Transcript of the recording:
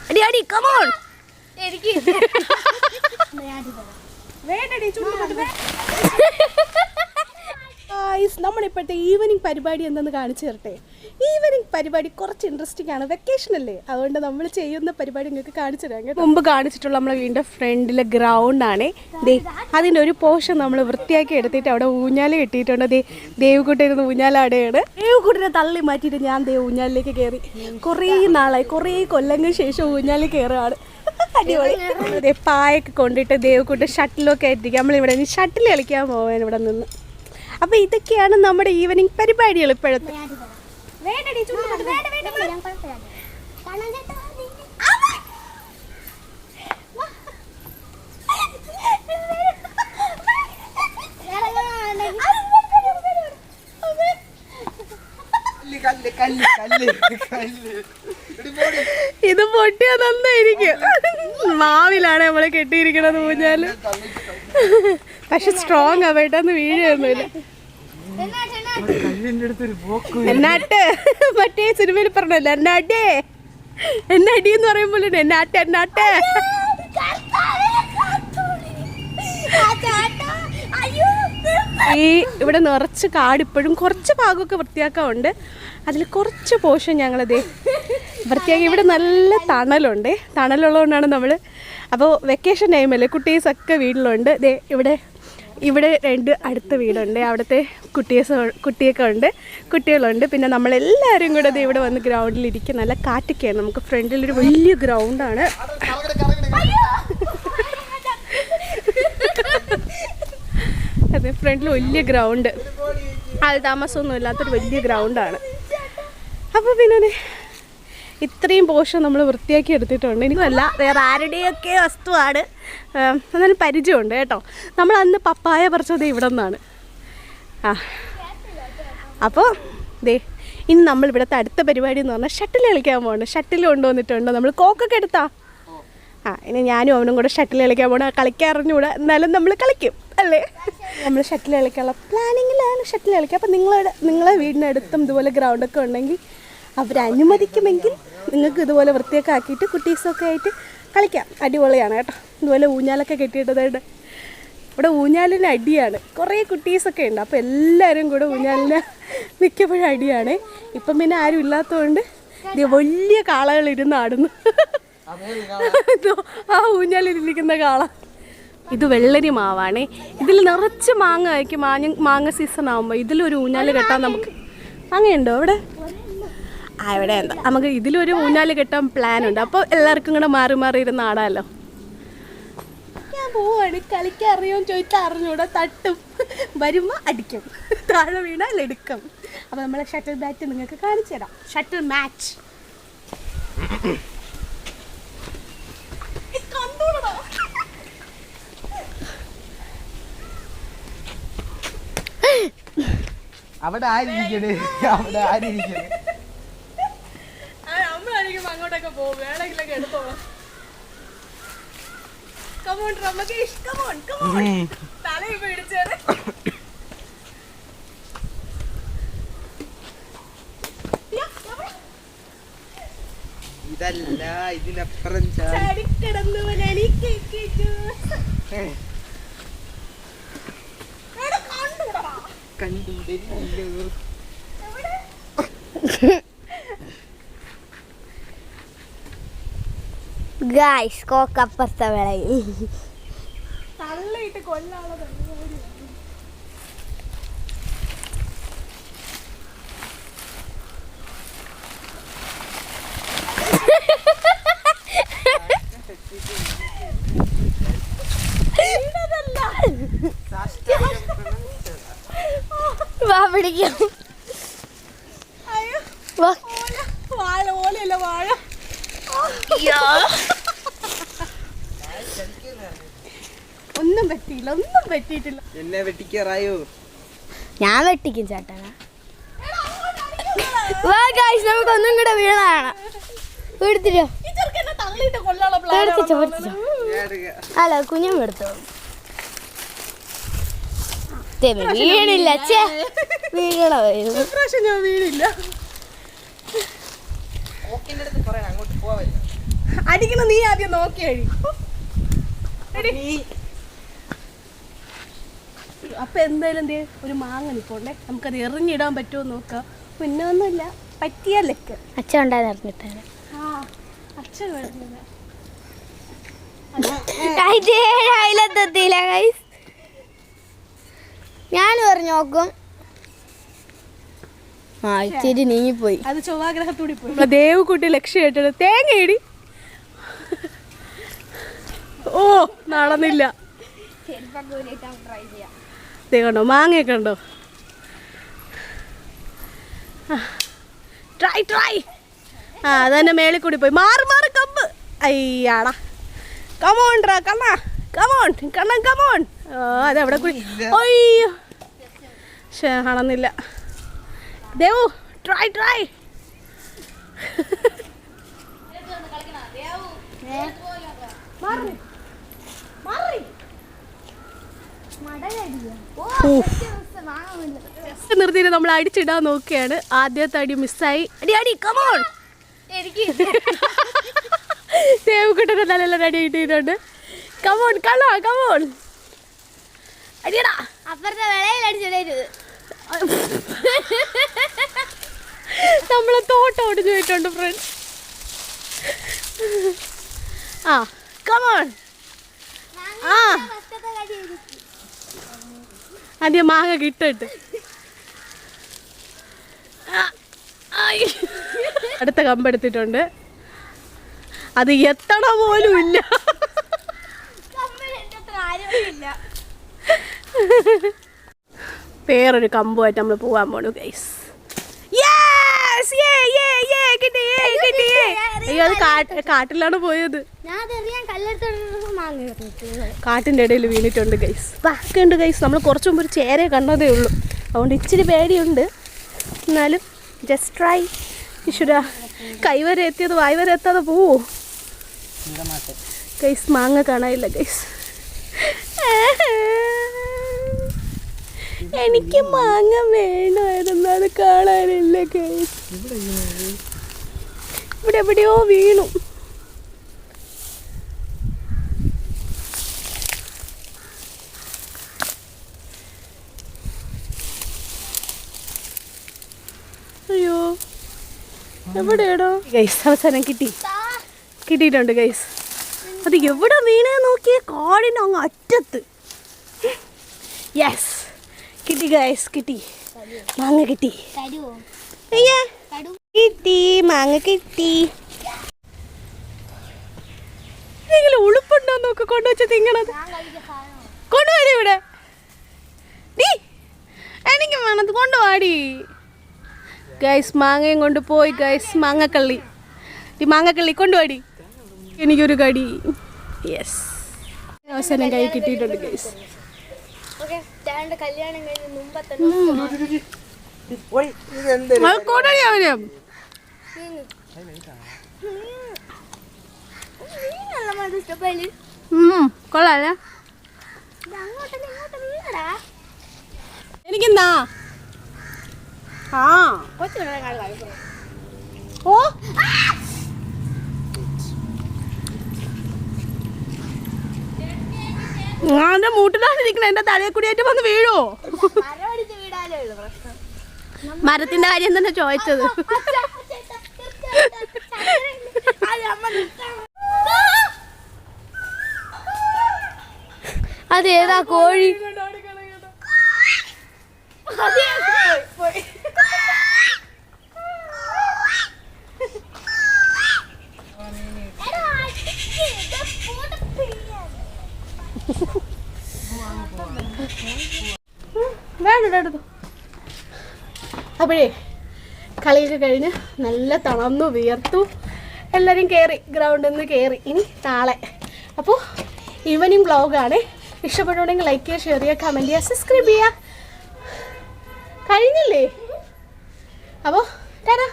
അടി അടി കമോൺ. എനിക്ക് നമ്മളിപ്പോഴത്തെ ഈവനിങ് പരിപാടി എന്തെന്ന് കാണിച്ചു തരട്ടെ. ഈവനിങ് പരിപാടി കുറച്ച് ഇൻട്രസ്റ്റിംഗ് ആണ്, വെക്കേഷൻ അല്ലേ, അതുകൊണ്ട് നമ്മൾ ചെയ്യുന്ന പരിപാടി നിങ്ങൾക്ക് കാണിച്ചു തരാം. മുമ്പ് കാണിച്ചിട്ടുള്ള നമ്മളെ വീടിൻ്റെ ഫ്രണ്ടിലെ ഗ്രൗണ്ടാണ്. അതിൻ്റെ ഒരു പോർഷൻ നമ്മൾ വൃത്തിയാക്കി എടുത്തിട്ട് അവിടെ ഊഞ്ഞാല് കെട്ടിയിട്ടുണ്ട്. ദേവക്കുട്ടിരുന്ന് ഊഞ്ഞാലാടുകയാണ്. ദേവക്കുട്ടിനെ തള്ളി മാറ്റിയിട്ട് ഞാൻ ഊഞ്ഞാലിലേക്ക് കയറി. കുറേ നാളായി, കുറേ കൊല്ലങ്ങൾക്ക് ശേഷം ഊഞ്ഞാലിൽ കയറുകയാണ്. അടിപൊളി. അതെ, പായൊക്കെ കൊണ്ടിട്ട് ദേവക്കുട്ടി ഷട്ടിലൊക്കെ ആയിട്ടിരിക്കും. നമ്മളിവിടെ ഷട്ടിൽ കളിക്കാൻ പോവാൻ ഇവിടെ നിന്ന്. അപ്പോൾ ഇതൊക്കെയാണ് നമ്മുടെ ഈവനിങ് പരിപാടികൾ ഇപ്പോഴത്തെ. ഇത് പൊട്ടിയാ നന്നായിരിക്കും. മാവിലാണ് നമ്മളെ കെട്ടിയിരിക്കണത് ഊഞ്ഞാല്. പക്ഷെ സ്ട്രോങ് ആ, പെട്ടെന്ന് വീഴൊന്നുമില്ല. എന്നാട്ട് മറ്റേ സിനിമയിൽ പറഞ്ഞല്ലോ, എന്നാട്ടേ എന്നടി എന്ന് പറയുമ്പോൾ എന്നാട്ടെ എന്നാട്ടെ. ഈ ഇവിടെ നിറച്ച് കാട്, ഇപ്പോഴും കുറച്ച് ഭാഗമൊക്കെ വൃത്തിയാക്കാറുണ്ട്. അതിൽ കുറച്ച് പോർഷൻ ഞങ്ങളത് വൃത്തിയാക്കി. ഇവിടെ നല്ല തണലുണ്ട്. തണലുള്ളതുകൊണ്ടാണ് നമ്മൾ, അപ്പോൾ വെക്കേഷൻ ടൈമല്ലേ, കുട്ടീസൊക്കെ വീട്ടിലുണ്ട്. ഇവിടെ 2 അടുത്ത വീടുണ്ട്. അവിടുത്തെ കുട്ടികളുണ്ട്. പിന്നെ നമ്മളെല്ലാവരും കൂടെ ഇവിടെ വന്ന് ഗ്രൗണ്ടിലിരിക്കും. നല്ല കാറ്റൊക്കെയാണ്. നമുക്ക് ഫ്രണ്ടിലൊരു വലിയ ഗ്രൗണ്ടാണ്. അതെ, ഫ്രണ്ടിൽ വലിയ ഗ്രൗണ്ട്, ആൾ താമസമൊന്നും ഇല്ലാത്തൊരു വലിയ ഗ്രൗണ്ടാണ്. അപ്പോൾ പിന്നെ ഇത്രയും പോർഷൻ നമ്മൾ വൃത്തിയാക്കി എടുത്തിട്ടുണ്ട്. എനിക്കല്ല, വേറെ ആരുടെയൊക്കെ വസ്തുവാണ്, എന്നാലും പരിചയമുണ്ട് കേട്ടോ. നമ്മൾ അന്ന് പപ്പായ പറിച്ചത് ഇവിടെ നിന്നാണ്. അപ്പോൾ ഇനി നമ്മൾ ഇവിടുത്തെ അടുത്ത പരിപാടി എന്ന് പറഞ്ഞാൽ ഷട്ടിൽ കളിക്കാൻ പോകണം. ഷട്ടിൽ കൊണ്ടുവന്നിട്ടുണ്ട് നമ്മൾ. കോക്കൊക്കെ എടുത്താ ഇനി ഞാനും അവനും കൂടെ ഷട്ടിൽ കളിക്കാൻ പോകണം. കളിക്കാറിഞ്ഞൂടെ, എന്നാലും നമ്മൾ കളിക്കും അല്ലേ. നമ്മൾ ഷട്ടിൽ കളിക്കാനുള്ള പ്ലാനിങ്ങിലാണ്. ഷട്ടിൽ കളിക്കുക. അപ്പോൾ നിങ്ങളെ വീടിനടുത്തും ഇതുപോലെ ഗ്രൗണ്ടൊക്കെ ഉണ്ടെങ്കിൽ അവരനുമതിക്കുമെങ്കിൽ നിങ്ങൾക്ക് ഇതുപോലെ വൃത്തിയൊക്കെ ആക്കിയിട്ട് കുട്ടീസൊക്കെ ആയിട്ട് കളിക്കാം. അടിപൊളിയാണ് കേട്ടോ. ഇതുപോലെ ഊഞ്ഞാലൊക്കെ കെട്ടിയിട്ടതായിട്ട് ഇവിടെ ഊഞ്ഞാലിന് അടിയാണ്. കുറേ കുട്ടീസൊക്കെ ഉണ്ട്. അപ്പോൾ എല്ലാവരും കൂടെ ഊഞ്ഞാലിന് മിക്കപ്പോഴും അടിയാണ്. ഇപ്പം പിന്നെ ആരും ഇല്ലാത്തതുകൊണ്ട് വലിയ കാളകളിരുന്ന് ആടുന്നു. ആ ഊഞ്ഞാലിരിക്കുന്ന കാള. ഇത് വെള്ളരി മാവാണേ. ഇതിൽ നിറച്ച് മാങ്ങ ആയിരിക്കും. മാങ്ങ സീസൺ ആകുമ്പോൾ ഇതിലൊരു ഊഞ്ഞാൽ കെട്ടാൻ നമുക്ക്. മാങ്ങയുണ്ടോ അവിടെ? ഇവിടെ എന്താ, നമുക്ക് ഇതിലൊരു ഊഞ്ഞാൽ കെട്ടാൻ പ്ലാനുണ്ട്. അപ്പോൾ എല്ലാവർക്കും കൂടെ മാറി മാറി ഇരുന്ന് ആടാമല്ലോ. ഞാൻ പോവാണ്. കളിക്കാൻ അറിയുമോ ചോദിച്ചാൽ അറിഞ്ഞൂടെ. തട്ടും, വരുമ്പോൾ അടിക്കും, താഴെ വീണാൽ എടുക്കും. അപ്പോൾ നമ്മളെ ഷട്ടിൽ ബാറ്റ് നിങ്ങൾക്ക് കാണിച്ചു തരാം. ഷട്ടിൽ മാച്ച് കണ്ടോളൂ. അവിടെ ആരിക്കണേ, അവിടെ ആരിക്കണേ. അങ്ങോട്ടൊക്കെ പോകും, വേണമെങ്കിലൊക്കെ എടുത്തോളാം. Come on Ramakesh, come on come on. തലയിൽ പിടിച്ചേരെ. ഇതല്ല, ഇതിനപ്പുറം ചാടിക്കിടന്നു. ഗായ്സ്, കോക്കപ്പുറത്തെ വിളയിൽ തള്ളിയിട്ട് കൊല്ലാളത്. പിടിക്കും. വാഴ ഓലയല്ല, വാഴ. ഒന്നും പറ്റിയിട്ടില്ല. എന്നെ വെട്ടിക്കാറായോ? ഞാൻ വെട്ടിക്കും ചേട്ടാ. നമുക്ക് ഒന്നും കൂടെ വീണാണ്. അല്ല, കുഞ്ഞും എടുത്തോ. വീണില്ല, വീണില്ല. അടിക്കണം നീ ആദ്യം നോക്കി കഴി. അപ്പൊ എന്തായാലും എന്തേ ഒരു മാങ്ങ നിൽക്കണ്ടേ, നമുക്കത് എറിഞ്ഞിടാൻ പറ്റുമോ നോക്കാം. പിന്നെ ഒന്നുമില്ല, പറ്റിയല്ലേക്ക് അച്ഛൻ ഉണ്ടായിരുന്നു അറിഞ്ഞിട്ടാണ്. ആ അച്ഛൻ വരുന്നില്ല. അതിലെത്തിയില്ല ഗൈസ്. ഞാൻ പറഞ്ഞു നോക്കും. ആ ഇച്ചിരി നീങ്ങിപ്പോയി. അത് ചൊവ്വാഗ്രഹത്തൂടി പോയി. ദേവക്കുട്ടി ലക്ഷ്യമായിട്ടാണ് തേങ്ങ ഇടി. ഓ നടന്നില്ല. കണ്ടോ മാങ്ങയൊക്കെ ഉണ്ടോ? Try try. ആ അതന്നെ മേളിൽ കൂടി പോയി. മാറി മാറി കമ്പ്. അയ്യാടാ കമോൺട്രാ കണ്ണ, കമോൺ കണ്ണൻ കമോൺ. അതെവിടെ കൂടി. അയ്യോ ശേ നടന്നില്ല. Devu try try. നിർത്തിയിട്ട് നമ്മൾ അടിച്ചിടാൻ നോക്കിയാണ്. ആദ്യത്തെ അടി മിസ്സായി. അടി അടി കമോൺ. ദേവുക്കുട്ടനെ നല്ല അടി കിട്ടിയിട്ടുണ്ട്. കമോൺ കള്ളാ കമോൺ അടിയടാ. അപ്പുറത്തെ വിളയിൽ അടിച്ചിടരുത്. നമ്മളെ തോട്ടം ഓടിച്ചു പോയിട്ടുണ്ട് ഫ്രണ്ട്സ്. ആ കമോൺ. ആ ആദ്യം മാങ്ങ കിട്ടിട്ട് അടുത്ത കമ്പെടുത്തിട്ടുണ്ട്. അത് എത്തണ പോലും ഇല്ല. വേറൊരു കമ്പുമായിട്ട് നമ്മൾ പോകാൻ പോണു ഗൈസ്. അയ്യോ അത് കാട്ടിലാണ് പോയത്. കാട്ടിൻ്റെ ഇടയിൽ വീണിട്ടുണ്ട് ഗൈസ്. ബാക്കിയുണ്ട് ഗൈസ്. നമ്മൾ കുറച്ചു മുമ്പ് ഒരു ചേരയെ കണ്ടതേ ഉള്ളൂ. അതുകൊണ്ട് ഇച്ചിരി പേടിയുണ്ട്. എന്നാലും ജസ്റ്റ് ട്രൈ. ഈശ്വര കൈവരെ എത്തിയത് വായ്വരെ എത്താതെ പോവോ ഗൈസ്? മാങ്ങ കാണാനില്ല ഗൈസ്. എനിക്ക് മാങ്ങ വേണമായിരുന്നു, അത് കാണാനില്ല ഗൈസ്. ഇവിടെ എവിടെയോ വീണു. അയ്യോ എവിടെയാടോ ഗൈസ്? അവസാനം കിട്ടിയിട്ടുണ്ട് ഗൈസ്. അത് എവിടെ വീണേ നോക്കിയേ? കാടിൻ്റെ അങ്ങ് അറ്റത്ത്. യെസ് കിട്ടി ഗൈസ്, കിട്ടി മാങ്ങ കിട്ടി. കിട്ടി മാങ്ങ കിട്ടി. എന്തെങ്കിലും ഉളുപ്പുണ്ടോ നോക്ക് കൊണ്ടുവച്ച് തിങ്ങണത്. കൊണ്ടുപോയി ഇവിടെ. നീ എനിക്ക് വേണത് കൊണ്ടുപോടി ഗൈസ്. മാങ്ങയും കൊണ്ട് പോയി ഗൈസ്. മാങ്ങക്കള്ളി ഈ മാങ്ങക്കള്ളി കൊണ്ടുപോടി. എനിക്കൊരു കടി. യെസ് അവസാനം കൈ കിട്ടിയിട്ടുണ്ട് ഗൈസ്. കല്യാണം കഴിഞ്ഞ് മുമ്പത്തെ കൊണ്ടടി അവന്. കൊള്ളാല്ലേ? എനിക്കെന്താ? ആ ഓ ഞാൻ്റെ മൂട്ടിലാണ് ഇരിക്കണ. എന്റെ തലയെ കൂടിയായിട്ട് വന്ന് വീഴോ? മരത്തിന്റെ കാര്യം തന്നെ ചോദിച്ചത്. അതേതാ കോഴി? അപ്പോഴേ കളിയൊക്കെ കഴിഞ്ഞ് നല്ല തളർന്നു വിയർത്തു. എല്ലാവരും കയറി, ഗ്രൗണ്ടിൽ നിന്ന് കയറി. ഇനി നാളെ അപ്പോൾ ഈവനിങ് വ്ളോഗാണ്. ഇഷ്ടപ്പെടുകയാണെങ്കിൽ ലൈക്ക് ചെയ്യുക, ഷെയർ ചെയ്യുക, കമൻറ്റ് ചെയ്യുക, സബ്സ്ക്രൈബ് ചെയ്യുക. കഴിഞ്ഞില്ലേ? അപ്പോൾ ടാറ്റാ.